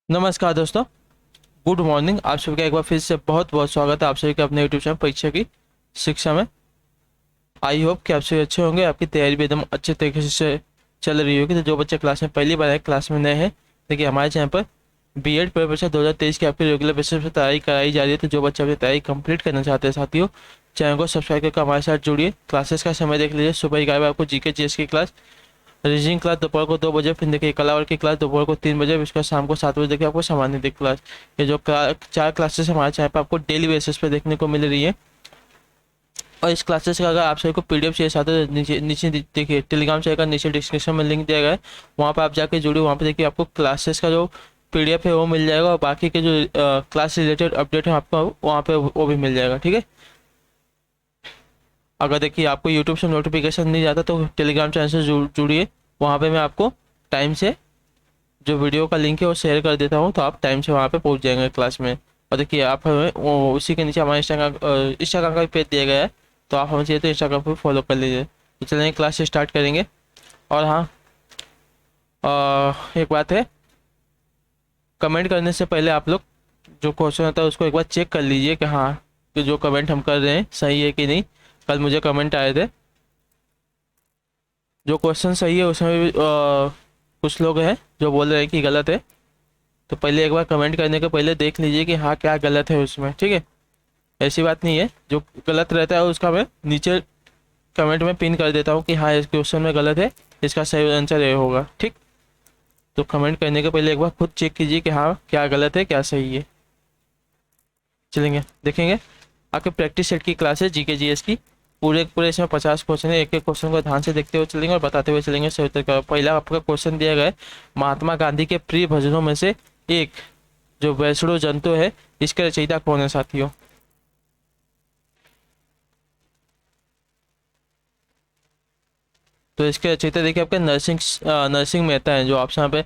नमस्कार दोस्तों। Good morning. आप सभी का एक बार फिर से बहुत बहुत स्वागत है आप सभी के अपने यूट्यूब चैनल परीक्षा की शिक्षा में। आई होप कि आप सभी अच्छे होंगे, आपकी तैयारी भी एकदम अच्छे तरीके से चल रही होगी। तो जो बच्चे क्लास में पहली बार आए, क्लास में नए हैं, देखिए हमारे चैनल पर बीएड परीक्षा 2023 की आपकी रेगुलर बेसिस पर तैयारी कराई जा रही है। तो जो बच्चे अपनी तैयारी कंप्लीट करना चाहते हैं साथियों, चैनल को सब्सक्राइब करके हमारे साथ जुड़िए। क्लासेस का समय देख लीजिए। सुबह 11 बजे आपको जीके जीएस की क्लास, रीजनिंग क्लास दोपहर को 2 बजे, फिर देखिए कला और की क्लास दोपहर को 3 बजे, उसके बाद शाम को 7 बजे देखिए आपको सामान्य दिक क्लास। ये जो चार क्लासेस हमारे चैनल पर आपको डेली बेसिस पे देखने को मिल रही है। और इस क्लासेस का अगर आप सभी को पीडीएफ चाहिए साथ, तो नीचे नीचे देखिए टेलीग्राम चैनल का नीचे डिस्क्रिप्शन में लिंक दिया गया है, वहाँ पर आप जाके जुड़िए। वहाँ पे देखिए आपको क्लासेस का जो पीडीएफ है वो मिल जाएगा, और बाकी के जो क्लास रिलेटेड अपडेट है आपको वहाँ पे वो भी मिल जाएगा। ठीक है। अगर देखिए आपको यूट्यूब से नोटिफिकेशन नहीं जाता तो टेलीग्राम चैनल से जुड़िए। वहाँ पे मैं आपको टाइम से जो वीडियो का लिंक है वो शेयर कर देता हूँ, तो आप टाइम से वहाँ पे पहुँच जाएंगे क्लास में। और देखिए आप हमें उसी के नीचे हमारे इंस्टाग्राम का भी पेज दिया गया है, तो आप हमें चाहिए तो इंस्टाग्राम पर फॉलो कर लीजिए। तो चलेंगे क्लास स्टार्ट करेंगे। और हाँ, एक बात है, कमेंट करने से पहले आप लोग जो क्वेश्चन होता है उसको एक बार चेक कर लीजिए कि हाँ, कि जो कमेंट हम कर रहे हैं सही है कि नहीं। कल मुझे कमेंट आए थे, जो क्वेश्चन सही है उसमें भी कुछ लोग हैं जो बोल रहे हैं कि गलत है। तो पहले एक बार कमेंट करने के पहले देख लीजिए कि हाँ क्या गलत है उसमें। ठीक है। ऐसी बात नहीं है, जो गलत रहता है उसका मैं नीचे कमेंट में पिन कर देता हूँ कि हाँ इस क्वेश्चन में गलत है, इसका सही आंसर ये होगा। ठीक। तो कमेंट करने के पहले एक बार खुद चेक कीजिए कि हाँ क्या गलत है क्या सही है। चलेंगे देखेंगे। आपके प्रैक्टिस सेट की क्लास है जीके जीएस की। पूरे पूरे इसमें 50 क्वेश्चन है। एक एक क्वेश्चन को ध्यान से देखते हुए चलेंगे और बताते हुए चलेंगे सही उत्तर का। पहला आपका क्वेश्चन दिया गया है, महात्मा गांधी के प्रिय भजनों में से एक जो वैष्णो जंतु है, इसके रचयिता कौन है साथियों। तो इसके रचयिता देखिए आपके नरसिंह मेहता है। जो ऑप्शन यहाँ पे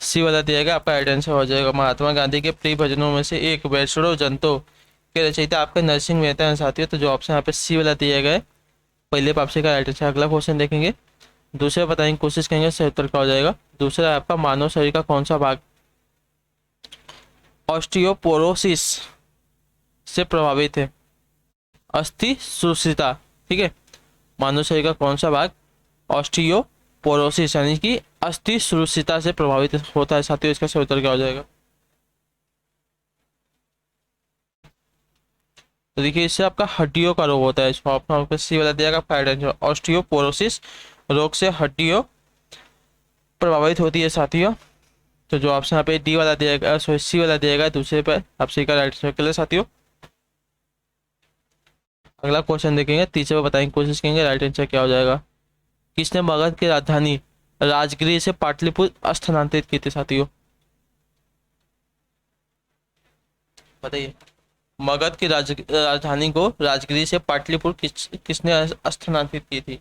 सी वाला दिया गया, आपका राइट आंसर हो जाएगा। महात्मा गांधी के प्रिय भजनों में से एक वैष्णो जंतु के रचयिता आपके नरसिंह मेहता है साथियों। तो जो ऑप्शन यहाँ पे सी वाला दिया गया है, पहले आपसे का राइट आंसर। अगला क्वेश्चन देखेंगे। दूसरे बताने की कोशिश करेंगे, सही उत्तर क्या हो जाएगा। दूसरा है आपका, मानव शरीर का कौन सा भाग ऑस्टियोपोरोसिस से प्रभावित है। अस्थि सुरक्षिता। ठीक है। मानव शरीर का कौन सा भाग ऑस्टियोपोरोसिस यानी कि अस्थि सुरक्षिता से प्रभावित होता है साथियों। इसका सही उत्तर क्या हो जाएगा। तो देखिए इससे आपका हड्डियों का रोग होता है। इसको आपका सी वाला दिया गया, राइट आंसर। ऑस्टियोपोरोसिस रोग से हड्डियों प्रभावित होती है साथियों। तो जो ऑप्शन यहाँ पे डी वाला दिया गया, सॉरी सी वाला दिया गया दूसरे पर, आप सी का राइट आंसर कर साथियों। अगला क्वेश्चन देखेंगे, तीसरे पर बताने की कोशिश करेंगे राइट आंसर क्या हो जाएगा। किसने मगध की राजधानी राजगृह से पाटलिपुत्र स्थानांतरित की थी साथियों। बताइए। मगध की राजधानी को राजगृह से पाटलिपुत्र किसने स्थानांतरित की थी।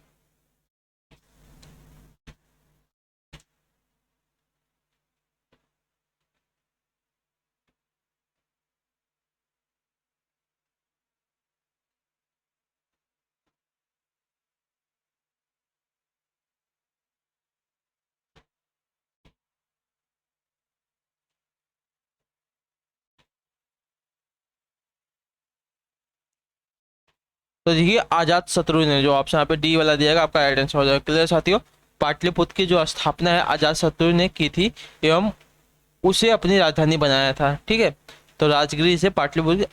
तो देखिए आजाद शत्रु ने, जो ऑप्शन यहाँ पे डी वाला दिया गया, आपका राइट आंसर हो जाएगा। क्लियर साथियों। पाटलिपुत्र की जो स्थापना है आजाद शत्रु ने की थी, एवं उसे अपनी राजधानी बनाया था। ठीक है। तो राजगृह से पाटलिपुत्र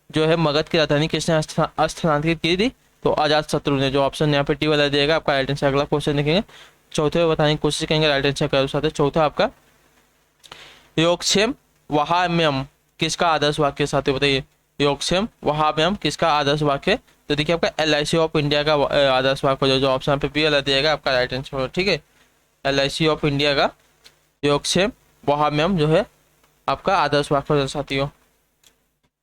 जो है मगध की राजधानी किसने स्थानांतरित की थी, तो आजाद शत्रु ने। जो ऑप्शन यहाँ पे टी वाला दिएगा, आपका राइट आंसर। अगला क्वेश्चन देखेंगे, चौथे में बताने की कोशिश करेंगे राइट आंसर करो साथ। चौथा आपका, योगक्षेम वहाम्यम किसका आदर्श वाक्य साथ, बताइए। योगक्षेम वहाम्यम किसका आदर्श वाक्य। तो देखिए आपका LIC ऑफ इंडिया का आदर्श वाक्य, जो ऑप्शन पे बी वाला दिएगा, आपका राइट आंसर। ठीक है। LIC ऑफ इंडिया का योगक्षेम वहाम्यम जो है आपका आदर्श वाक्य साथियों।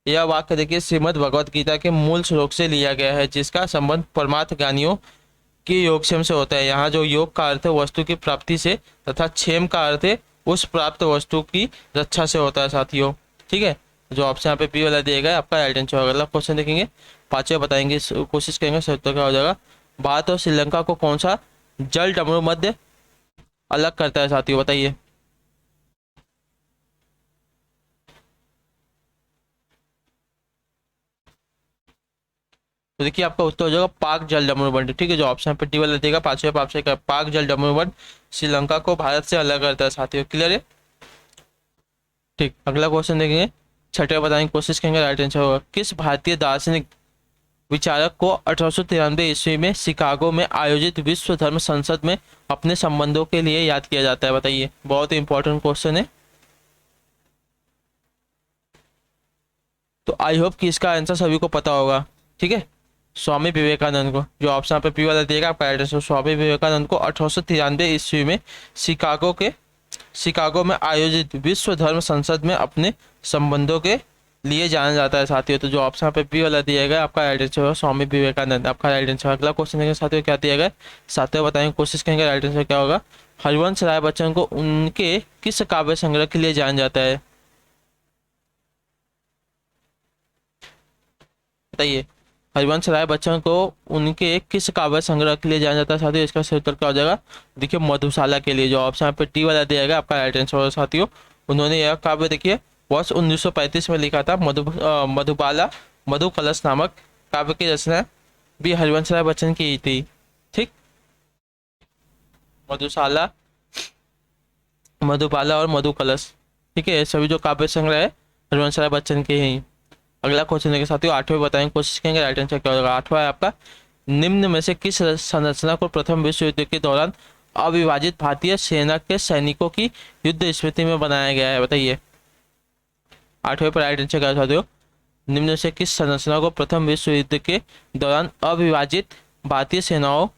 यह वाक्य देखिए श्रीमद् भगवत गीता के मूल श्लोक से लिया गया है, जिसका संबंध परमार्थ ज्ञानियों की योगक्षेम से होता है। यहाँ जो योग का अर्थ है वस्तु की प्राप्ति से, तथा क्षेम का अर्थ है उस प्राप्त वस्तु की रक्षा से होता है साथियों। ठीक है। जो ऑप्शन यहाँ पे बी वाला दिया गया, आपका राइट आंसर होगा। अगला क्वेश्चन देखेंगे, पांचवें बताएंगे, कोशिश करेंगे सही उत्तर क्या हो जाएगा। भारत और श्रीलंका को कौन सा जल डमरू मध्य अलग करता है साथियों, बताइए। तो देखिए आपका उत्तर हो जाएगा पाक जल डमरूबंद। ठीक है, जो ऑप्शन पे डी वाला देगा पांचवें ऑप्शन का पाक जल डमरूबंद श्रीलंका को भारत से अलग करता है साथियों। क्लियर है। ठीक, अगला क्वेश्चन देखेंगे, छठे बताने की कोशिश करेंगे। राइट आंसर होगा किस भारतीय दार्शनिक विचारक को 1893 ईस्वी में शिकागो में आयोजित विश्व धर्म संसद में अपने संबंधों के लिए याद किया जाता है? बताइए, बहुत ही इंपॉर्टेंट क्वेश्चन है। तो आई होप कि इसका आंसर सभी को पता होगा। ठीक है, स्वामी विवेकानंद को, जो ऑप्शन पे पी वाला देगा आपका राइट आंसर। स्वामी विवेकानंद को 1893 ईस्वी में शिकागो में आयोजित विश्व धर्म संसद में अपने संबंधों के लिए जाना जाता है साथियों। तो जो ऑप्शन पे बी वाला दिया गया आपका राइट आंसर होगा स्वामी विवेकानंद, आपका राइट आंसर। अगला क्वेश्चन देखेंगे साथियों क्या दिया गया, साथियों बताने की कोशिश करेंगे राइट आंसर क्या होगा। हरिवंश राय बच्चन को उनके किस काव्य संग्रह के लिए जाना जाता है? बताइए, हरिवंश राय बच्चन को उनके किस काव्य संग्रह के लिए जाना जाता है साथियों? इसका सही उत्तर क्या हो जाएगा, देखिए मधुशाला के लिए, जो ऑप्शन पे टी वाला दिया गया आपका राइट आंसर होगा साथियों। उन्होंने यह काव्य देखिए वर्ष 1935 में लिखा था। मधुबाला मधु कलश नामक काव्य की रचना भी हरिवंश राय बच्चन की ही थी। ठीक, मधुशाला, मधुबाला और मधु कलश, ठीक है, सभी जो काव्य संग्रह है हरिवंश राय बच्चन के ही। अगला क्वेश्चन देखिए साथियों, आठवें बताने की कोशिश करेंगे। राइट आंसर क्या होगा, आठवां है आपका, निम्न में से किस संरचना को प्रथम विश्व युद्ध के दौरान अविभाजित भारतीय सेना के सैनिकों की युद्ध स्मृति में बनाया गया है? बताइए, आठवें पर राइट आंसर क्या साथियों, निम्न में से किस संरचना को प्रथम विश्व युद्ध के दौरान अविभाजित भारतीय सेना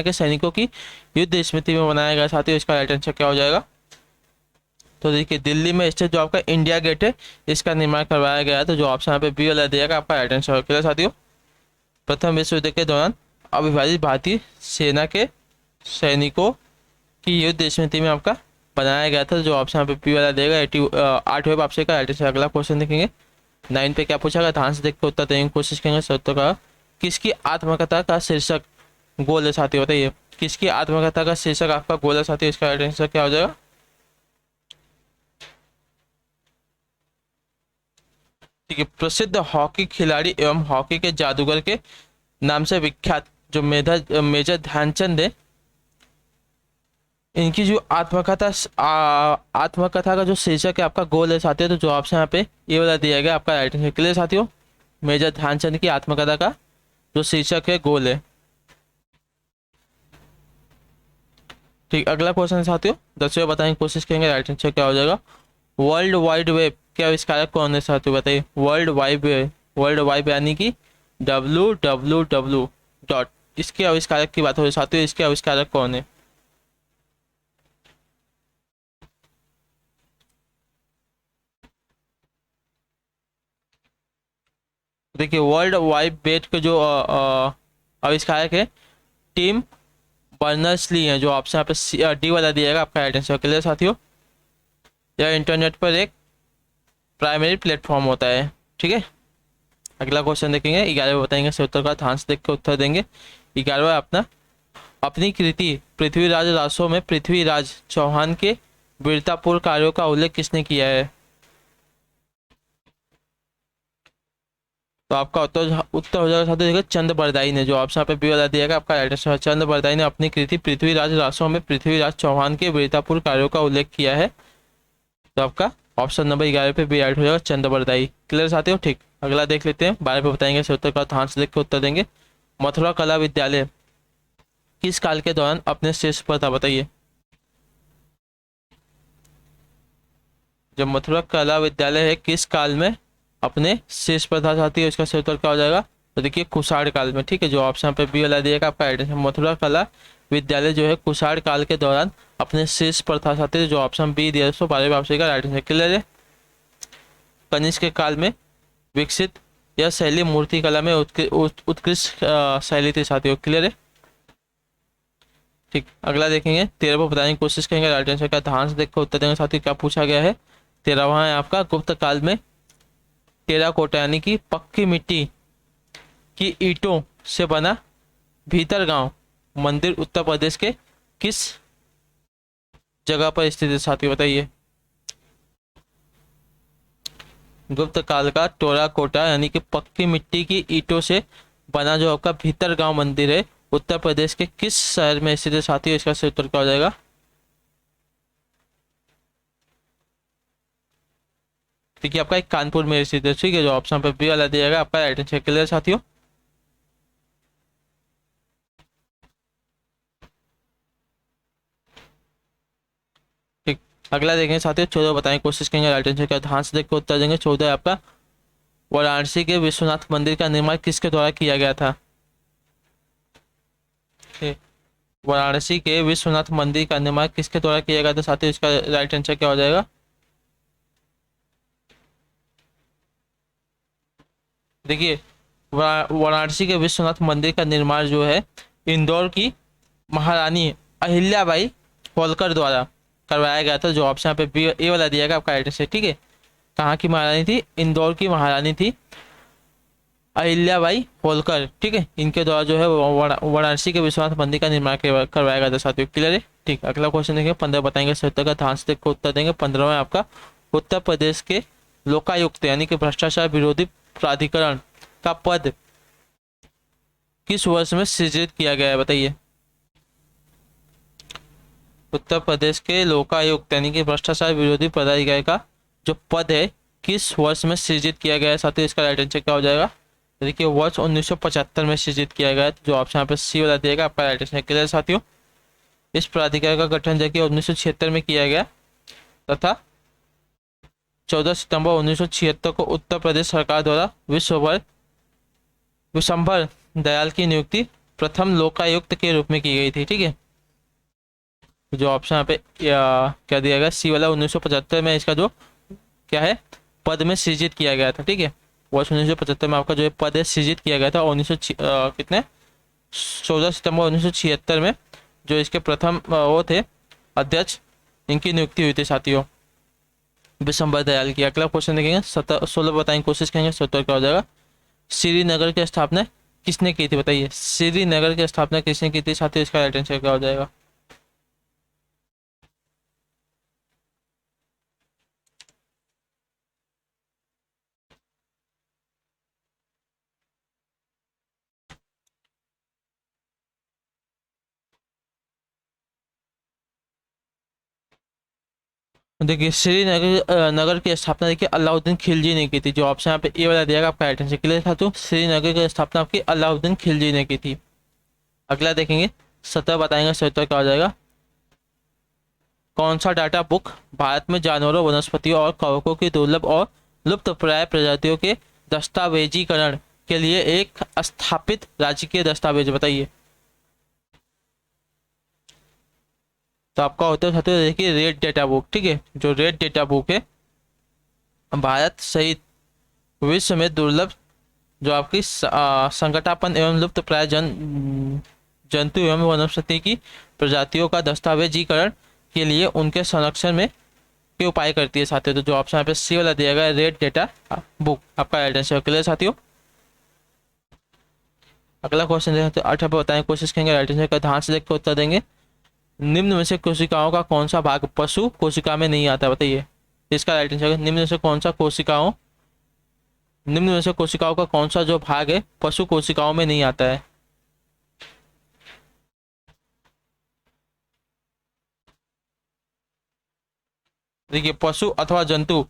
के सैनिकों की युद्ध स्मृति में बनाया गया साथियों? इसका राइट आंसर क्या हो जाएगा, तो देखिए दिल्ली में स्थित जो आपका इंडिया गेट है इसका निर्माण करवाया गया है। तो जो ऑप्शन पे बी वाला दिया गया आपका राइट आंसर होगा साथियों। प्रथम विश्व युद्ध के दौरान अविभाजित भारतीय सेना के सैनिकों की युद्ध स्मृति में आपका बनाया गया था। जो ऑप्शन पे बी वाला देगा 8वें ऑप्शन का राइट आंसर। अगला क्वेश्चन देखेंगे, 9 पे क्या पूछा गया, ध्यान से देख के उत्तर देने की कोशिश करेंगे। सत्य का किसकी आत्मकथा का शीर्षक गोल है साथियों? बताइए, किसकी आत्मकथा का शीर्षक आपका गोल है साथियों? इसका राइट आंसर क्या हो जाएगा, ठीक है, प्रसिद्ध हॉकी खिलाड़ी एवं हॉकी के जादूगर के नाम से विख्यात जो मेजर ध्यानचंद है, इनकी जो आत्मकथा का जो शीर्षक है आपका गोल है साथियों। तो जो ऑप्शन यहाँ पे ये वाला दिया गया आपका राइट आंसर। क्लियर साथियों, मेजर ध्यानचंद की आत्मकथा का जो शीर्षक है गोल है। ठीक, अगला क्वेश्चन है साथियों, 10वें बताने की कोशिश करेंगे। राइट आंसर क्या हो जाएगा, वर्ल्ड वाइड वेब के आविष्कारक कौन है साथियों? बताइए, वर्ल्ड वाइड यानी कि www डॉट, इसके आविष्कारक की बात हो रही है साथियों। इसके आविष्कारक कौन है? देखिए, वर्ल्ड वाइड वेब के जो आविष्कारक है टिम बर्नर्स ली है। जो ऑप्शन यहाँ पे डी वाला दिया जाएगा आपका राइट आंसर। क्लियर साथियों, यह इंटरनेट पर एक प्राइमरी प्लेटफॉर्म होता है। ठीक है, अगला क्वेश्चन देखेंगे, 11वें बताएंगे से उत्तर का, ध्यान से देख के उत्तर देंगे। 11वां अपना, अपनी कृति पृथ्वीराज रासो में पृथ्वीराज चौहान के वीरतापूर्ण कार्यों का उल्लेख किसने किया है? तो आपका उत्तर हो जाएगा साथियों, चंद बरदाई ने। जो ऑप्शन पे बी वाला दिएगा आपका राइट आंसर। चंद बरदाई ने अपनी कृति पृथ्वीराज रासो में पृथ्वीराज चौहान के वीरतापूर्ण कार्यों का उल्लेख किया है। तो आपका ऑप्शन नंबर 11 पे बी राइट हो जाएगा, चंद बरदाई। क्लियर साथियों। ठीक, अगला देख लेते हैं, 12 पे बताएंगे से उत्तर का, ध्यान से देख के उत्तर देंगे। मथुरा कला विद्यालय किस काल के दौरान अपने शीर्ष पर था? बताइए, जो मथुरा कला विद्यालय है किस काल में अपने शीर्ष पर था साथियों? इसका सही उत्तर क्या हो जाएगा, तो देखिए कुषाण काल में। ठीक है, जो ऑप्शन पे बी वाला दिएगा आपका राइट आंसर। मथुरा कला विद्यालय जो है कुषाण काल के दौरान अपने शीर्ष पर था साथियों। जो ऑप्शन बी दिया 12वें ऑप्शन का राइट आंसर। क्लियर है, कनिष्क के काल में विकसित यह शैली मूर्ति कला में उत्कृष्ट शैली थी साथियों। क्लियर है। ठीक, अगला देखेंगे, 13 पर बताने की कोशिश करेंगे राइट आंसर का, ध्यान से देखकर उत्तर देंगे साथियों। क्या पूछा गया है, 13वां है आपका, गुप्त काल में टेराकोटा यानी कि पक्की मिट्टी की ईंटों से बना भीतरगांव मंदिर उत्तर प्रदेश के किस जगह पर स्थित है साथियों? बताइए, गुप्त काल का टेराकोटा यानी कि पक्की मिट्टी की ईंटों से बना जो आपका भीतर गांव मंदिर है उत्तर प्रदेश के किस शहर में स्थित है साथियों? इसका सही उत्तर क्या हो जाएगा? देखिए आपका एक कानपुर में स्थित है, ठीक है, जो ऑप्शन पे बी वाला दिया जाएगा आपका राइट आंसर। क्लियर साथियों? ठीक, अगला देखेंगे साथियों। 14 बताएं, कोशिश करेंगे राइट आंसर का, ध्यान से देख के उत्तर देंगे। 14 है आपका, वाराणसी के विश्वनाथ मंदिर का निर्माण किसके द्वारा किया गया था? ठीक, वाराणसी के विश्वनाथ मंदिर का निर्माण किसके द्वारा किया गया था साथियों? इसका राइट आंसर क्या हो जाएगा? देखिए वाराणसी के विश्वनाथ मंदिर का निर्माण जो है इंदौर की महारानी अहिल्याबाई होलकर द्वारा करवाया गया था, जो ऑप्शन पे बी ए वाला दिया गया आपका राइट आंसर। ठीक है, कहाँ की महारानी थी? इंदौर की महारानी थी अहिल्याबाई होलकर। ठीक है, इनके द्वारा जो है वाराणसी के विश्वनाथ मंदिर का निर्माण करवाया गया था साथियों। क्लियर है? ठीक, अगला क्वेश्चन देखेंगे। 15 बताएंगे सही उत्तर का, ध्यान से देखकर उत्तर देंगे। 15 में आपका, उत्तर प्रदेश के लोकायुक्त यानी कि भ्रष्टाचार विरोधी प्राधिकरण का पद किस वर्ष में सृजित किया गया है? बताइए। उत्तर प्रदेश के लोकायुक्त यानी कि भ्रष्टाचार विरोधी प्राधिकारी का जो पद है किस वर्ष में सृजित किया गया है साथियों? इसका राइट आंसर क्या हो जाएगा? देखिए वर्ष 1975 में सृजित किया गया है, जो ऑप्शन यहाँ पे सी वाला दिएगा आपका राइट आंसर। क्लियर साथियों? इस प्राधिकार का गठन देखिए 1976 में किया गया तथा 14 सितंबर 1976 को उत्तर प्रदेश सरकार द्वारा विशंभर दयाल की नियुक्ति प्रथम लोकायुक्त के रूप में की गई थी। ठीक है, जो ऑप्शन यहाँ पे क्या दिया गया? सी वाला 1975 में इसका जो क्या है पद में सृजित किया गया था। ठीक है, वर्ष 1975 में आपका जो है पद है सृजित किया गया था। 1900 कितने 14 सितंबर 1976 में जो इसके प्रथम वो थे अध्यक्ष, इनकी नियुक्ति हुई थी साथियों, विशंभर दयाल की। अगला क्वेश्चन देखेंगे। 16 बताएंगे, कोशिश करेंगे 70 क्या हो जाएगा। श्रीनगर की स्थापना किसने की थी? बताइए, श्रीनगर की स्थापना किसने की थी साथियों? इसका राइट आंसर क्या हो जाएगा? देखिए श्रीनगर नगर की स्थापना देखिए अलाउद्दीन खिलजी ने की थी, जो ऑप्शन यहाँ पे ए वाला दिया आपका राइट आंसर। क्लियर था? तो श्रीनगर की स्थापना आपकी अलाउद्दीन खिलजी ने की थी। अगला देखेंगे 17 बताएंगे 70 क्या हो जाएगा। कौन सा डाटा बुक भारत में जानवरों, वनस्पतियों और कवकों की दुर्लभ और लुप्तप्राय प्रजातियों के दस्तावेजीकरण के लिए एक स्थापित राज्य के दस्तावेज? बताइए। तो आपका होता है साथियों देखिए रेड डेटा बुक। ठीक है, जो रेड डेटा बुक है भारत सहित विश्व में दुर्लभ जो आपकी संकटापन एवं लुप्त प्राय जंतु एवं वनस्पति की प्रजातियों का दस्तावेजीकरण के लिए उनके संरक्षण में के उपाय करती है साथियों। तो जो ऑप्शन यहाँ पे सी वाला दिया गया रेड डेटा बुक आपका राइट आंसर। क्लियर साथियों? अगला क्वेश्चन देखते हैं। 8 बताएं, कोशिश करेंगे राइट आंसर का, ध्यान से देख कर उत्तर देंगे। निम्न में से कोशिकाओं का कौन सा भाग पशु कोशिका में नहीं आता? बताइए, इसका राइट आंसर। निम्न में से कौन सा कोशिकाओं निम्न में से कोशिकाओं का कौन सा जो भाग है पशु कोशिकाओं में नहीं आता है? देखिए पशु अथवा जंतु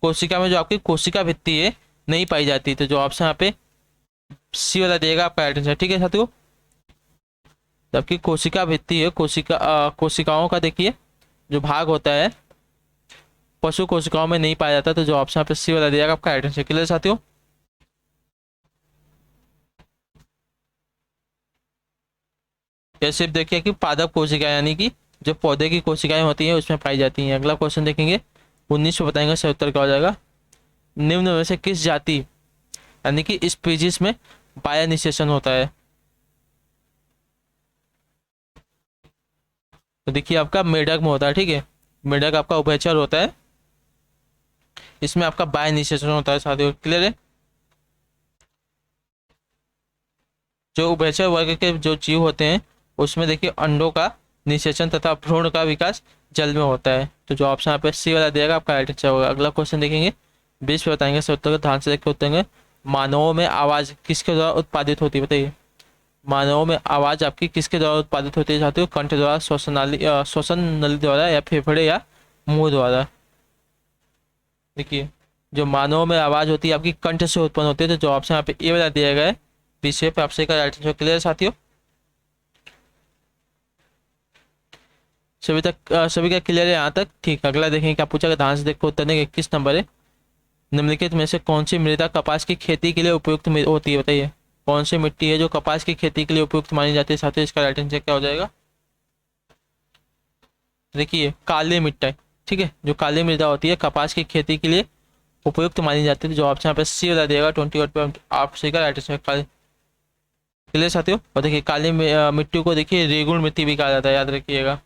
कोशिका में जो आपकी कोशिका भित्ति है नहीं पाई जाती, तो जो ऑप्शन यहाँ पे सी वाला देगा आपका राइट आंसर। ठीक है साथियों, जबकि कोशिका भित्ति है कोशिकाओं का देखिए जो भाग होता है पशु कोशिकाओं में नहीं पाया जाता, तो जो ऑप्शन पे सी वाला दिया आपका राइट आंसर। क्लियर साथियों? ये सिर्फ देखिए कि पादप कोशिका यानी कि जो पौधे की कोशिकाएं होती हैं उसमें पाई जाती हैं। अगला क्वेश्चन देखेंगे। 19 बताएंगे सही उत्तर क्या हो जाएगा। निम्न में से किस जाति यानी कि स्पीशीज में बाया निषेचन होता है? तो देखिए आपका मेढक में होता है। ठीक है, मेढक आपका उभयचर होता है, इसमें आपका बाय निषेचन होता है साथियों। क्लियर है? जो उभयचर वर्ग के जो जीव होते हैं उसमें देखिए अंडों का निषेचन तथा भ्रूण का विकास जल में होता है, तो जो ऑप्शन यहाँ पे सी वाला देगा आपका राइट आंसर होगा। अगला क्वेश्चन देखेंगे 20 पे बताएंगे सही उत्तर को, ध्यान से देख के उत्तर देंगे। मानवों में आवाज किसके द्वारा उत्पादित होती है, बताइए। मानवों में आवाज आपकी किसके द्वारा उत्पादित होती है साथियों? कंठ द्वारा, श्वसन नली द्वारा, या फेफड़े, या मुंह द्वारा। देखिए, जो मानवों में आवाज होती है आपकी कंठ से उत्पन्न होती है, तो जो ऑप्शन यहाँ पे ए वाला दिया गया है विषय पे आपसे का राइट आंसर। क्लियर साथियों? सभी का क्लियर है यहाँ तक? ठीक, अगला देखेंगे क्या पूछा गया, ध्यान से देखो उत्तर देंगे। 21 नंबर है। निम्नलिखित में से कौन सी मृदा कपास की खेती के लिए उपयुक्त होती है, बताइए। कौन सी मिट्टी है जो कपास की खेती के लिए उपयुक्त मानी जाती है साथियों? इसका राइट आंसर क्या हो जाएगा? देखिए, काली मिट्टी, ठीक है, जो काली मृदा होती है कपास की खेती के लिए उपयुक्त मानी जाती है। जो ऑप्शन यहाँ पे सी वाला देगा 21 पे आप सी का राइट आंसर। क्लियर साथियों? और देखिए, काली मिट्टी को देखिए रेगुड़ मिट्टी भी कहा जाता है, याद रखिएगा।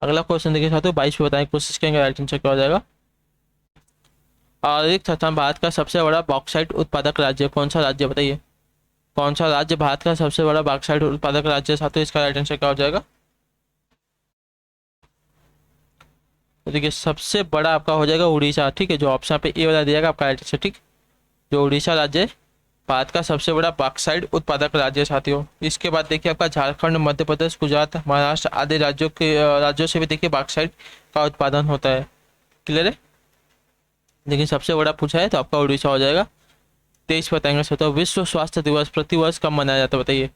अगला क्वेश्चन देखिए साथियों, 22 पे बताएं, कोशिश करेंगे राइट आंसर क्या हो जाएगा। आर्थिक तथा भारत का सबसे बड़ा बॉक्साइट उत्पादक राज्य कौन सा राज्य, बताइए। कौन सा राज्य भारत का सबसे बड़ा बॉक्साइट उत्पादक राज्य साथियों? इसका राइट आंसर क्या हो जाएगा? तो देखिए, सबसे बड़ा आपका हो जाएगा उड़ीसा, ठीक है, जो ऑप्शन पे ए वाला दिया आपका राइट आंसर। ठीक, जो उड़ीसा राज्य है भारत का सबसे बड़ा बॉक्साइट उत्पादक राज्य है साथियों। इसके बाद देखिए आपका झारखंड, मध्य प्रदेश, गुजरात, महाराष्ट्र आदि राज्यों से भी देखिए बॉक्साइट का उत्पादन होता है। क्लियर है? लेकिन सबसे बड़ा पूछा है तो आपका उड़ीसा हो जाएगा। 23 बताएंगे सर। तो विश्व स्वास्थ्य दिवस प्रतिवर्ष कब मनाया जाता है, बताइए।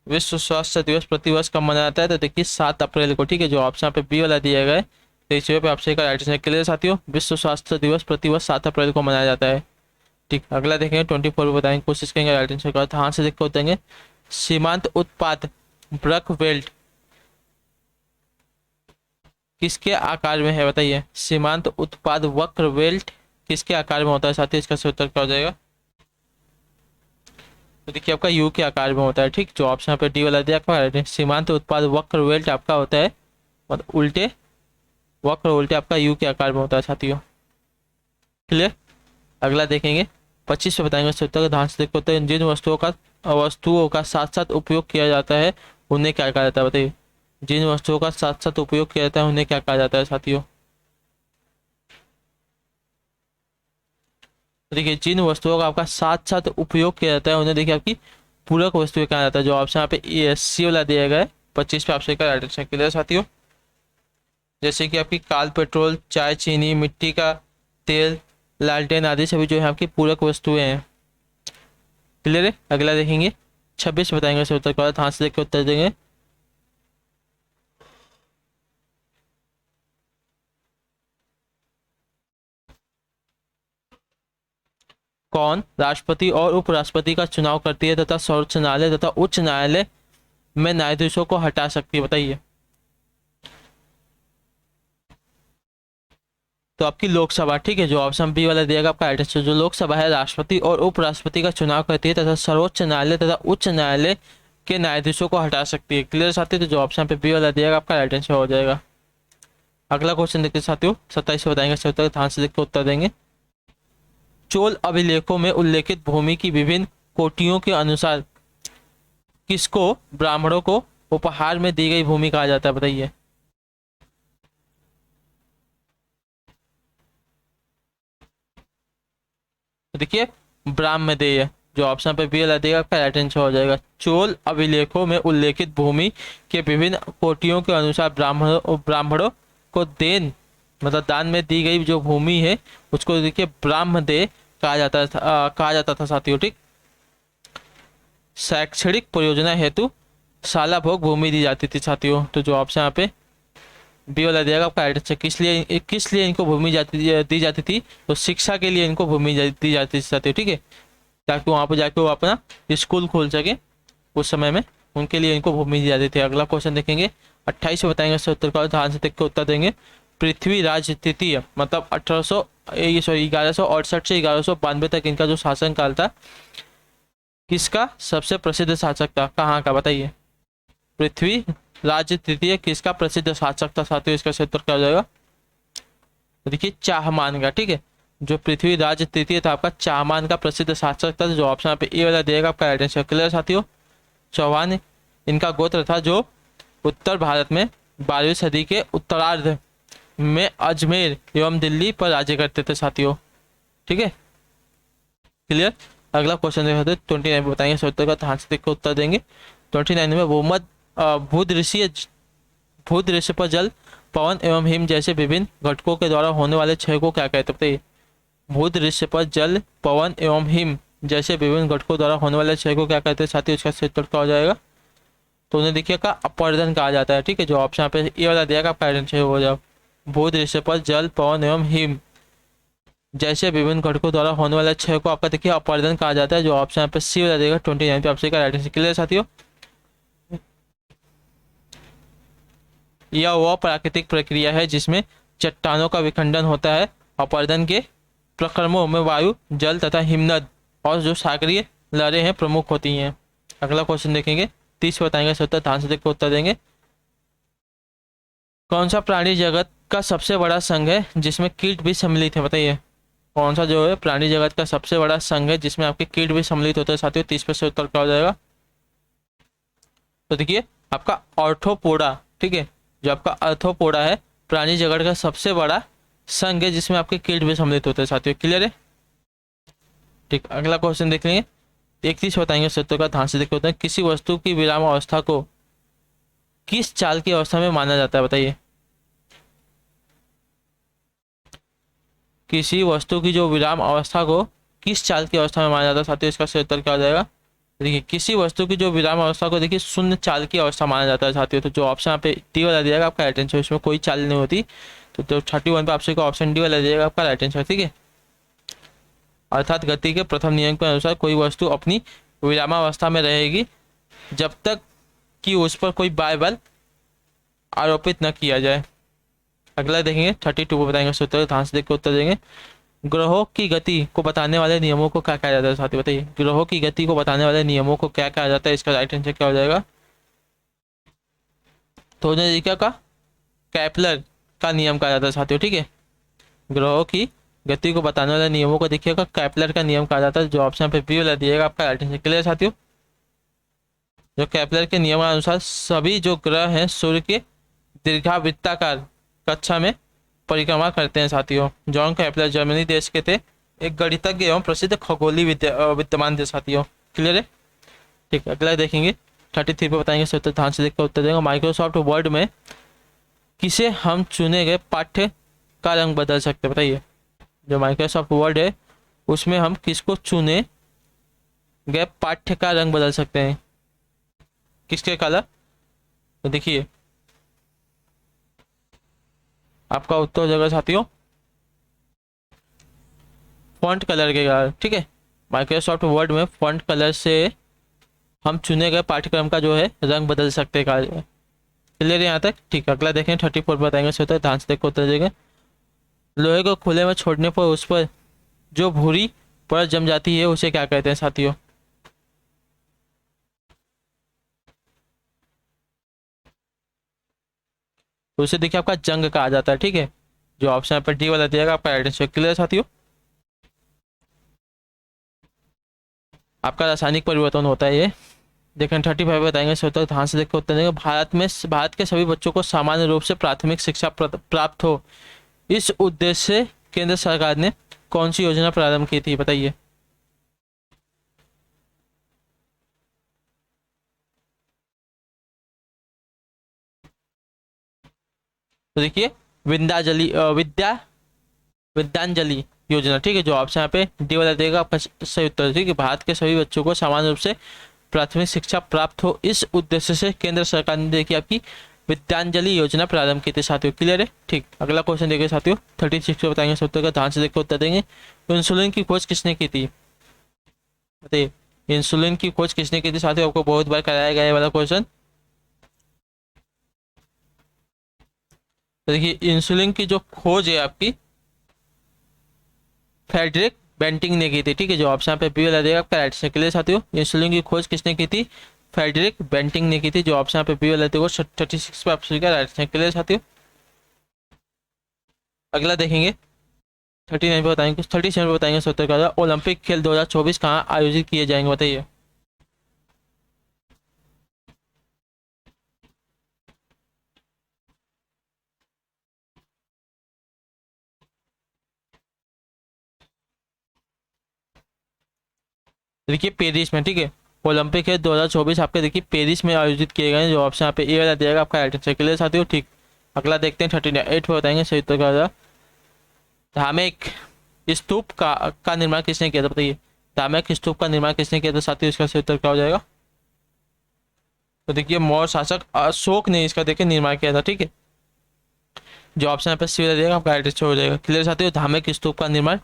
विश्व स्वास्थ्य दिवस प्रतिवर्ष कब मनाया जाता है? तो देखिए 7 अप्रैल को, ठीक है, जो ऑप्शन पे बी वाला दिया गया है। तो इस पे आपसे एक राइट आंसर। क्लियर साथियों? विश्व स्वास्थ्य दिवस प्रतिवर्ष 7 अप्रैल को मनाया जाता है। ठीक, अगला देखेंगे 24 बताएंगे, कोशिश करेंगे राइट आंसर का। हाँ से देख के बताएंगे। सीमांत उत्पाद ब्रक वेल्ट किसके आकार में है, बताइए। सीमांत उत्पाद वक्र वेल्ट किसके आकार में होता है साथियों? इसका सही उत्तर क्या हो जाएगा? तो देखिए, आपका यू के आकार में होता है। ठीक, जो ऑप्शन पे डी वाला दिया आपका सीमांत उत्पाद वक्र वेल्ट आपका होता है, मतलब उल्टे वक्र उल्टे आपका यू के आकार में होता है साथियों। क्लियर? अगला देखेंगे 25 पे बताएंगे सही उत्तर। ध्यान से देखो, जिन वस्तुओं का साथ साथ उपयोग किया जाता है उन्हें क्या कहा जाता है, बताइए। जिन वस्तुओं का साथ साथ उपयोग किया जाता है उन्हें क्या कहा जाता है साथियों? देखिए, जिन वस्तुओं का आपका साथ साथ उपयोग किया जाता है उन्हें देखिए आपकी पूरक वस्तुएं कहा जाता है। जो ऑप्शन यहाँ पे ए सी वाला दिया गया है 25 पे आपसे राइट आंसर। क्लियर साथियों? जैसे कि आपकी काल पेट्रोल, चाय, चीनी, मिट्टी का तेल, लालटेन आदि सभी जो है आपकी पूरक वस्तुएं हैं। क्लियर है? अगला देखेंगे 26 बताएंगे सर उत्तर का। ध्यान से देख के उत्तर देंगे। कौन राष्ट्रपति और उपराष्ट्रपति का चुनाव करती है तथा सर्वोच्च न्यायालय तथा उच्च न्यायालय में न्यायाधीशों को हटा सकती है, बताइए। तो आपकी लोकसभा, ठीक है, जो ऑप्शन बी वाला दिएगा आपका राइट आंसर। जो लोकसभा है राष्ट्रपति और उपराष्ट्रपति का चुनाव करती है तथा सर्वोच्च न्यायालय तथा उच्च न्यायालय के न्यायाधीशों को हटा सकती है। क्लियर साथियों? तो जो ऑप्शन पे बी वाला दिएगा आपका राइट आंसर हो जाएगा। अगला क्वेश्चन देखते साथियों, 27 से बताएंगे सर उत्तर। ध्यान से देख के उत्तर देंगे। चोल अभिलेखों में उल्लेखित भूमि की विभिन्न कोटियों के अनुसार किसको ब्राह्मणों को उपहार में दी गई भूमि कहा जाता है, बताइए। तो देखिए, ब्राह्मदेय, जो ऑप्शन पे बी वाला देगा आपका राइट आंसर हो जाएगा। चोल अभिलेखों में उल्लेखित भूमि के विभिन्न कोटियों के अनुसार ब्राह्मणों को देन मतलब दान में दी गई जो भूमि है उसको देखिए ब्राह्मदेय कहा जाता था साथियों। ठीक, शैक्षणिक परियोजना हेतु साला भोग भूमि दी जाती थी साथियों। तो जो ऑप्शन यहाँ पे बी वाला दिया आपका राइट आंसर। किस लिए इनको भूमि दी जाती थी? तो शिक्षा के लिए इनको भूमि दी जाती थी साथियों। ठीक है, ताकि वहाँ पर जाके वो अपना स्कूल खोल सके उस समय में, उनके लिए इनको भूमि दी जाती थी। अगला क्वेश्चन देखेंगे 28 में बताएंगे इसका उत्तर का। ध्यान से देख के उत्तर देंगे। पृथ्वीराज तृतीय मतलब 1168 से 1192 तक इनका जो शासन काल था, किसका सबसे प्रसिद्ध शासक था, कहाँ का, बताइए। पृथ्वीराज तृतीय किसका प्रसिद्ध शासक था साथियों? इसका सही उत्तर क्या हो जाएगा? देखिए, चाहमान का। ठीक है, जो पृथ्वीराज तृतीय था आपका चाहमान का प्रसिद्ध शासक था। जो ऑप्शन पे ए वाला देगा आपका राइट आंसर। क्लियर साथियों? चौहान इनका गोत्र था, जो उत्तर भारत में 12वीं सदी के उत्तरार्ध में अजमेर एवं दिल्ली पर राज्य करते थे साथियों। ठीक है, क्लियर। अगला क्वेश्चन देखते हैं 29 में बताएंगे उत्तर का, ध्यान से देख कर उत्तर देंगे। 29 में भूदृश्य पर जल, पवन एवं हिम जैसे विभिन्न घटकों के द्वारा होने वाले क्षय को क्या कहते हैं बताइए। भूदृश्य पर जल, पवन एवं हिम जैसे विभिन्न घटकों द्वारा होने वाले क्षय को क्या कहते हैं साथियों, इसका सही उत्तर क्या हो जाएगा। तो उन्हें देखिएगा अपवर्तन कहा जाता है। ठीक है, जो ऑप्शन यहाँ पे ये वाला दिया आपका आइडेंटिफाई हो जाए। भूदृश्य पर जल, पवन एवं हिम जैसे विभिन्न घटकों द्वारा होने वाले क्षय को आपका देखिए अपवर्तन कहा जाता है। जो ऑप्शन यहाँ पे सी वाला देगा 29 पे आपसे का राइट आंसर। क्लियर साथियों, यह वह प्राकृतिक प्रक्रिया है जिसमें चट्टानों का विखंडन होता है। अपवर्तन के प्रक्रमों में वायु, जल तथा हिमनद और जो सागरीय लहरें हैं प्रमुख होती हैं। अगला क्वेश्चन देखेंगे 30 बताएंगे सत्तर, ध्यान से देखकर उत्तर देंगे। कौन सा प्राणी जगत का सबसे बड़ा संघ है जिसमें कीट भी सम्मिलित है बताइए। कौन सा जो है प्राणी जगत का सबसे बड़ा संघ है जिसमें आपके कीट भी सम्मिलित होते हैं साथियों। 30 से उत्तर क्या हो जाएगा। तो देखिए आपका ऑर्थोपोडा। ठीक है, जो आपका आर्थ्रोपोडा है प्राणी जगत का सबसे बड़ा संघ है जिसमें आपके कीट भी सम्मिलित होते हैं साथियों। क्लियर है, ठीक। अगला क्वेश्चन देख लेंगे 31 बताएंगे सत्तर का, ध्यान से देखते होते हैं। किसी वस्तु की विराम अवस्था को किस चाल की अवस्था में माना जाता है बताइए। किसी वस्तु की जो विराम अवस्था को किस चाल की अवस्था में माना जाता है साथियों, इसका सही उत्तर क्या हो जाएगा। देखिए किसी वस्तु की जो विराम अवस्था को देखिए शून्य चाल की अवस्था माना जाता है साथियों। तो जो ऑप्शन यहाँ पे डी वाला दिएगा आपका राइट आंसर, इसमें कोई चाल नहीं होती। तो 31 पे आपसे ऑप्शन डी वाला दिएगा आपका राइट आंसर। ठीक है, अर्थात गति के प्रथम नियम के अनुसार कोई वस्तु अपनी विरामावस्था में रहेगी जब तक कि उस पर कोई बाह्य बल आरोपित न किया जाए। अगला देखेंगे 32 पे बताएंगे सूत्र, ध्यान से देख के उत्तर देंगे। ग्रहों की गति को बताने वाले नियमों को क्या कहा जाता है साथी बताइए। ग्रहों की गति को बताने वाले नियमों को क्या कहा जाता है, इसका राइट आंसर क्या हो जाएगा। तो देखिए का कैपलर का नियम कहा जाता है साथियों। ठीक है, ग्रहों की गति को बताने वाले नियमों को देखिएगा कैपलर का नियम कहा जाता है। जो ऑप्शन पे बी वाला दिएगा आपका राइट आंसर। क्लियर साथियों, जो कैपलर के नियम अनुसार सभी जो ग्रह हैं सूर्य के दीर्घावृत्ताकार कक्षा में परिक्रमा करते हैं साथियों। जॉन कैपलर जर्मनी देश के थे, एक गणितज्ञ एवं प्रसिद्ध खगोली विद्वान थे साथियों। क्लियर है, ठीक। अगला देखेंगे 33 पे बताएंगे सत्तर, ध्यान से देखकर उत्तर देंगे। माइक्रोसॉफ्ट वर्ड में किसे हम चुने गए पाठ्य का रंग बदल सकते हैं बताइए। जो माइक्रोसॉफ्ट वर्ड है उसमें हम किसको चुने गए पाठ्य का रंग बदल सकते हैं, किसके कलर। तो देखिए आपका उत्तर हो जाएगा साथियों फॉन्ट कलर के कलर। ठीक है, माइक्रोसॉफ्ट वर्ड में फॉन्ट कलर से हम चुने गए पाठ्यक्रम का जो है रंग बदल सकते हैं। क्लियर है यहाँ तक, ठीक। अगला देखें 34 बताएंगे सोता है, ध्यान से देखो उत्तर देंगे। लोहे को खुले में छोड़ने पर उस पर जो भूरी परत जम जाती है उसे क्या कहते हैं साथियों। तो उसे देखिए आपका जंग कहा जाता है। ठीक है, जो ऑप्शन यहाँ पर डी वाला दिएगा आपका राइट आंसर। क्लियर साथियों, आपका रासायनिक परिवर्तन होता है ये। देखें 35 बताएंगे सोता ध्यान से देखकर उत्तर देंगे। भारत के सभी बच्चों को सामान्य रूप से प्राथमिक शिक्षा प्राप्त हो, इस उद्देश्य से केंद्र सरकार ने कौन सी योजना प्रारंभ की थी बताइए। तो देखिए विद्यांजलि योजना। ठीक है, जो ऑप्शन यहाँ पे डी वाला देगा आपका सही उत्तर। ठीक है, भारत के सभी बच्चों को समान रूप से प्राथमिक शिक्षा प्राप्त हो, इस उद्देश्य से केंद्र सरकार ने देखिए आपकी विद्यांजलि योजना प्रारंभ की थी साथियों। क्लियर है, ठीक। अगला क्वेश्चन देखिए साथियों 36 पे बताएंगे उत्तर का, ध्यान से देखकर उत्तर देंगे। इंसुलिन की खोज किसने की थी बताइए। इंसुलिन की खोज किसने की थी साथियों, आपको बहुत बार कराया गया है वाला क्वेश्चन। तो देखिए इंसुलिन की जो खोज है आपकी फ्रेडरिक बेंटिंग ने की थी। ठीक है, जो ऑप्शन पे बी वाला देगा आपका राइट से। क्लियर साथियों, इंसुलिन की खोज किसने की थी, फ्रेडरिक बेंटिंग ने की थी। जो ऑप्शन पे बी वाला देगा 36 पे ऑप्शन का राइट से। क्लियर साथियों, अगला देखेंगे 39 पे बताएंगे, 37 पे बताएंगे सत्तर का। ओलंपिक खेल 2024 कहाँ आयोजित किए जाएंगे बताइए। देखिए पेरिस में, ठीक है। ओलंपिक है 2024 आपके देखिए पेरिस में आयोजित किए गए हैं। जो ऑप्शन यहाँ पे ए वाला दिएगा आपका राइट आंसर। क्लियर साथियों, ठीक। अगला देखते हैं 38 पे बताएंगे सही उत्तर क्या होगा। धामेक स्तूप का निर्माण किसने किया था बताइए। धामेक स्तूप का निर्माण किसने किया था साथियों, इसका सही उत्तर क्या हो जाएगा। तो देखिए मौर्य शासक अशोक ने इसका देखिए निर्माण किया था, ठीक है। जो ऑप्शन यहाँ पे सी वाला दिएगा आपका राइट आंसर हो जाएगा। क्लियर साथियों, धामेक स्तूप का निर्माण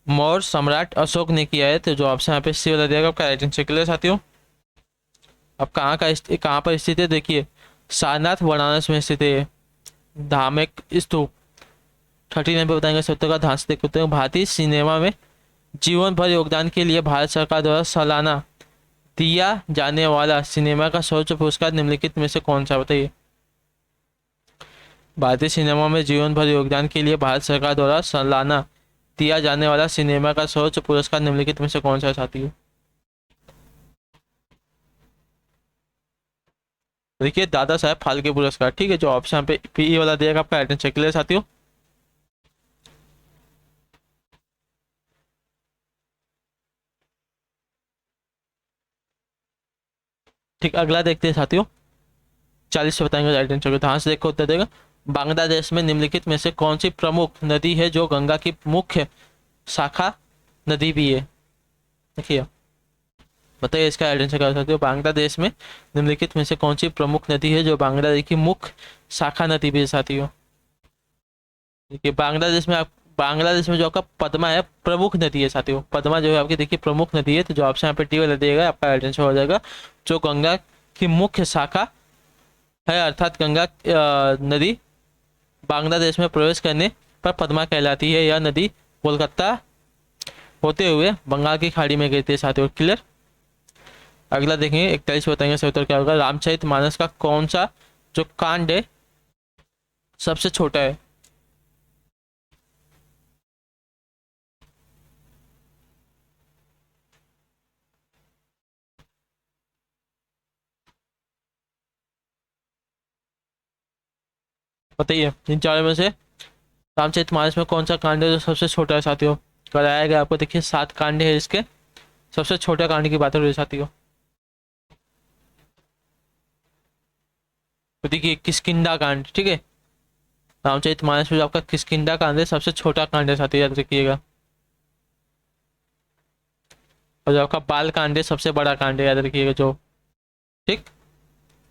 मौर्य सम्राट अशोक ने किया है। तो जो ऑप्शन यहाँ पे सी वाला दिएगा आपका राइट आंसर। क्लियर साथियों, अब कहाँ पर स्थित है देखिए, सारनाथ वाराणसी में स्थित है धामेक स्तूप। 39 पे बताएंगे सत्तर का ध्यान से देखते हैं। भारतीय सिनेमा में जीवन भर योगदान के लिए भारत सरकार द्वारा सालाना दिया जाने वाला सिनेमा का सर्वोच्च पुरस्कार निम्नलिखित में से कौन सा बताइए। भारतीय सिनेमा में जीवन भर योगदान के लिए भारत सरकार द्वारा सालाना दिया जाने वाला सिनेमा का सर्वोच्च पुरस्कार निम्नलिखित में से कौन सा साथी है। देखिए दादा साहब फाल्के पुरस्कार, ठीक है। जो ऑप्शन पे पी वाला दिएगा आपका राइट आंसर। क्लियर साथियों, ठीक। अगला देखते हैं साथियों, 40 से बताएंगे राइट आंसर को। ध्यान से देखो उत्तर देगा। बांग्लादेश में निम्नलिखित में से कौन सी प्रमुख नदी है जो गंगा की मुख्य शाखा नदी भी है। देखिए बताइए इसका राइट आंसर क्या हो सकते हो। बांग्लादेश में निम्नलिखित में से कौन सी प्रमुख नदी है जो बांग्लादेश की मुख्य शाखा नदी भी है साथियों। देखिए बांग्लादेश में जो आपका पद्मा है प्रमुख नदी है साथियों। पद्मा जो है आपकी देखिए प्रमुख नदी है। तो जो ऑप्शन यहाँ पे टी वाला दिएगा आपका राइट आंसर हो जाएगा। जो गंगा की मुख्य शाखा है अर्थात गंगा नदी बांग्लादेश में प्रवेश करने पर पद्मा कहलाती है। यह नदी कोलकाता होते हुए बंगाल की खाड़ी में गिरती है साथियों। क्लियर। अगला देखेंगे 41 बताएंगे सही उत्तर क्या होगा। रामचरित मानस का कौन सा जो कांड है सबसे छोटा है। बताइए इन चारों में से रामचरित मानस में कौन सा कांड है जो सबसे छोटा है साथियों। कराया गया आपको देखिए 7 कांड है इसके। सबसे छोटा कांड की बात हो रही है साथियों। तो देखिए किष्किंधा कांड, ठीक है। रामचरित मानस में जो आपका किष्किंधा कांड है सबसे छोटा कांड है साथियों, याद रखिएगा। और जो आपका बाल कांड है सबसे बड़ा कांड है, याद रखिएगा जो, ठीक।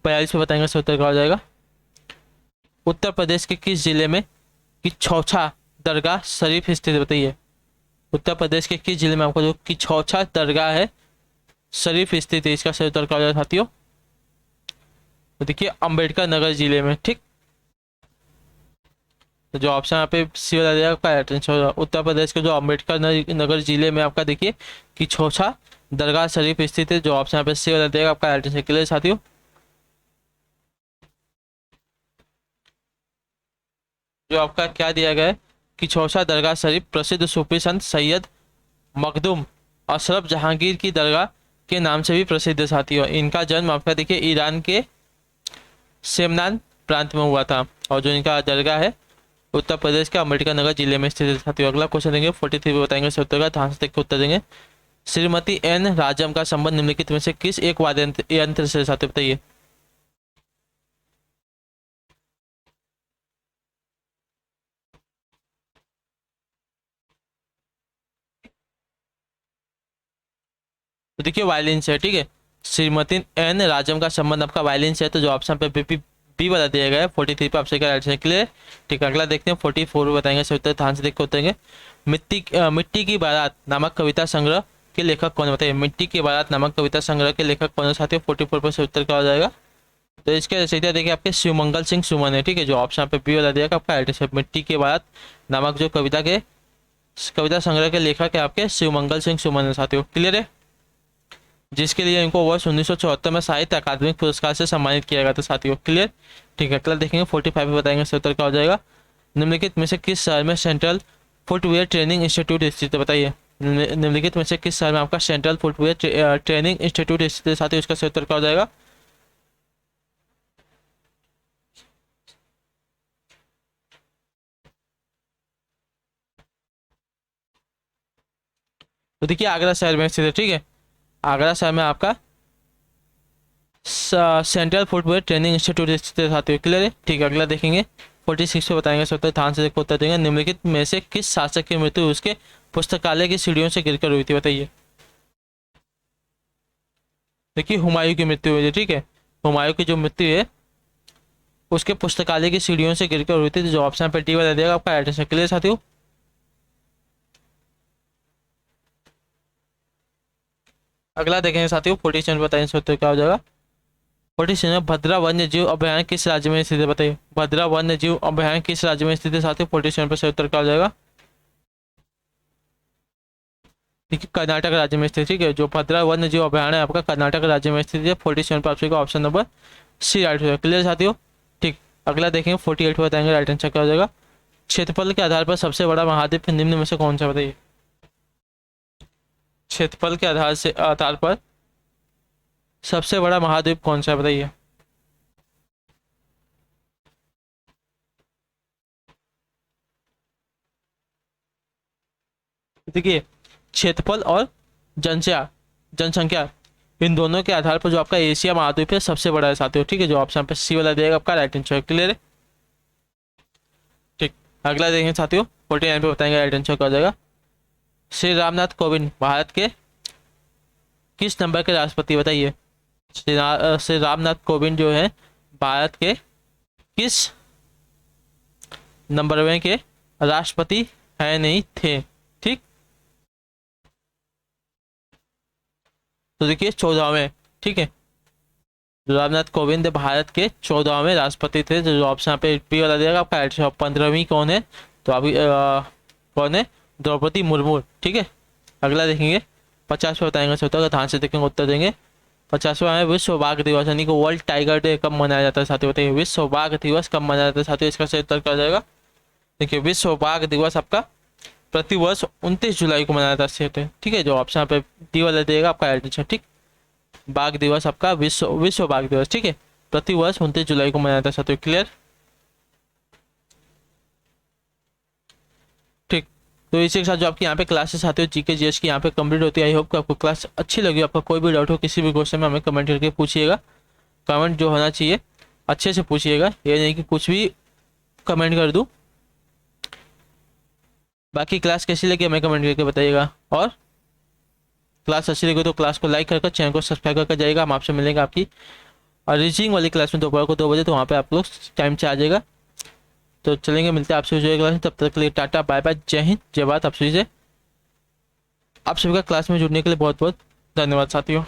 42 पे बताएंगे सही उत्तर क्या हो जाएगा। उत्तर प्रदेश के किस जिले में किछौछा दरगाह शरीफ स्थित है बताइए। उत्तर प्रदेश के किस जिले में आपको जो किछौछा दरगाह है शरीफ स्थित है, इसका सही उत्तर क्या हो जाएगा साथियों। तो देखिए अंबेडकर नगर जिले में, ठीक। तो जो ऑप्शन यहाँ पे सी वाला दिया आपका राइट आंसर होगा। उत्तर प्रदेश के जो अम्बेडकर नगर जिले में आपका देखिए किछौछा दरगाह शरीफ स्थित है। जो ऑप्शन यहाँ पे सी वाला दिया आपका राइट आंसर। क्लियर साथियों, जो आपका क्या दिया गया है किछौछा दरगाह शरीफ प्रसिद्ध सूफी संत सैयद मखदूम अशरफ जहांगीर की दरगाह के नाम से भी प्रसिद्ध है साथियों। इनका जन्म आपका देखिए ईरान के सेमनान प्रांत में हुआ था। और जो इनका दरगाह है उत्तर प्रदेश के अम्बेडकर नगर जिले में स्थित है साथियों। अगला क्वेश्चन देंगे 43 पे बताएंगे सही उत्तर का। ध्यान से देख के उत्तर देंगे। श्रीमती एन राजम का संबंध निम्नलिखित में से किस एक वाद्य यंत्र से साथियों बताइए। तो देखिए वायलिन से, ठीक है। श्रीमती एन राजम का संबंध आपका वायलिन से है। तो जो ऑप्शन पे बी वाला दिया गया है 43 पे आपसे क्या राइट आंसर। क्लियर, ठीक है। अगला देखते हैं 44 पे बताएंगे सही उत्तर। ध्यान से देख के उतरेंगे। मिट्टी की बारात नामक कविता संग्रह के लेखक कौन है बताइए। मिट्टी की बारात नामक कविता संग्रह के लेखक कौन है साथियों। 44 पर से उत्तर क्या हो जाएगा। तो इसके रचयिता देखिए आपके शिवमंगल सिंह सुमन है, ठीक है। जो ऑप्शन पे बी वाला दिया आपका राइट आंसर। मिट्टी की बारात नामक जो कविता संग्रह के लेखक है आपके शिवमंगल सिंह सुमन है साथियों। क्लियर है, जिसके लिए इनको वर्ष 1974 में साहित्य अकादमी पुरस्कार से सम्मानित किया गया था साथियों। क्लियर, ठीक है। कल देखेंगे 45 में बताएंगे सही उत्तर क्या हो जाएगा। निम्नलिखित में से किस शहर में सेंट्रल फुटवेयर ट्रेनिंग इंस्टीट्यूट स्थित है बताइए। निम्नलिखित में से किस शहर में आपका सेंट्रल फुटवेयर ट्रेनिंग इंस्टीट्यूट स्थित है साथियों, इसका सही उत्तर क्या हो जाएगा। तो देखिए आगरा शहर में स्थित है, ठीक है। आगरा शहर में आपका सेंट्रल फुटवेयर ट्रेनिंग इंस्टीट्यूट स्थित है साथियों। क्लियर है? ठीक है, अगला देखेंगे 46 पे बताएंगे। सबसे ध्यान से देखो, उत्तर देंगे। निम्नलिखित में से किस शासक की मृत्यु उसके पुस्तकालय की सीढ़ियों से गिरकर हुई थी, बताइए। देखिए, हुमायूं की मृत्यु हुई थी। ठीक है, हुमायूं की जो मृत्यु है उसके पुस्तकालय की सीढ़ियों से गिरकर हुई थी। तो जो ऑप्शन पे डी वाला देगा आपका राइट आंसर। क्लियर साथियों? अगला देखेंगे साथियों 47 बताइए इसका उत्तर क्या हो जाएगा। 47 भद्रा वन्य जीव अभयारण्य किस राज्य में स्थित है, बताइए। भद्रा वन्य जीव अभयारण्य किस राज्य में स्थित है साथियों? 47 पर सही उत्तर क्या हो जाएगा। देखिए, कर्नाटक राज्य में स्थित है। ठीक है, जो भद्रा वन्य जीव अभयारण्य है आपका कर्नाटक राज्य में स्थित है। 47 पर आपका ऑप्शन नंबर सी राइट हो जाएगा। क्लियर साथियों? ठीक, अगला देखेंगे 48 पर बताएंगे राइट आंसर क्या हो जाएगा। क्षेत्रफल के आधार पर सबसे बड़ा महाद्वीप निम्न में से कौन सा, बताइए। क्षेत्रफल के आधार पर सबसे बड़ा महाद्वीप कौन सा है, बताइए। देखिए, क्षेत्रफल और जनसंख्या जनसंख्या इन दोनों के आधार पर जो आपका एशिया महाद्वीप है सबसे बड़ा है साथियों। ठीक है, जो ऑप्शन पे सी वाला देगा आपका राइट आंसर। क्लियर है? ठीक, अगला देखेंगे साथियों 49 पे बताएंगे राइट आंसर क्या हो जाएगा। श्री रामनाथ कोविंद भारत के किस नंबर के राष्ट्रपति, बताइए। श्री रामनाथ कोविंद जो है भारत के किस नंबर में के राष्ट्रपति है नहीं थे। ठीक, तो देखिए 14वें। ठीक है, रामनाथ कोविंद भारत के 14वें राष्ट्रपति थे। जो ऑप्शन पे बी वाला देगा आपका 15वीं कौन है, तो अभी कौन है, द्रौपदी मुर्मू। ठीक है, अगला देखेंगे 50 पे बताएंगे सोता ध्यान से देखेंगे उत्तर देंगे। 50वां है विश्व बाघ दिवस, यानी कि वर्ल्ड टाइगर डे कब मनाया जाता है साथियों, बताइए। विश्व बाघ दिवस कब मनाया जाता है साथियों, इसका सही उत्तर क्या हो जाएगा। देखिए, विश्व बाघ दिवस आपका प्रतिवर्ष 29 जुलाई को मनाया जाता है। ठीक है, जो ऑप्शन पे डी वाला देगा आपका आंसर। ठीक, बाघ दिवस आपका विश्व बाघ दिवस। ठीक है, प्रतिवर्ष 29 जुलाई को मनाया जाता है साथियों। क्लियर? ठीक, तो इसी के साथ जो आपकी यहाँ पे क्लासेस आती है जीके जीएस की यहाँ पे कंप्लीट होती है। आई होप कि आपको क्लास अच्छी लगी। आपका कोई भी डाउट हो किसी भी क्वेश्चन में हमें कमेंट करके पूछिएगा। कमेंट जो होना चाहिए अच्छे से पूछिएगा, ये नहीं कि कुछ भी कमेंट कर दूँ। बाकी क्लास कैसी लगी हमें कमेंट करके बताइएगा, और क्लास अच्छी लगी तो क्लास को लाइक करके चैनल को सब्सक्राइब करके जाइएगा। हम आपसे मिलेंगे आपकी और रीचिंग वाली क्लास में दोपहर को 2 बजे, तो वहाँ पे आप लोग टाइम से आ जाएगा। तो चलेंगे, मिलते हैं आपसे जो क्लास में। तब तक के लिए टाटा बाय बाय, जय हिंद जय भारत। आप सभी का क्लास में जुड़ने के लिए बहुत बहुत धन्यवाद साथियों।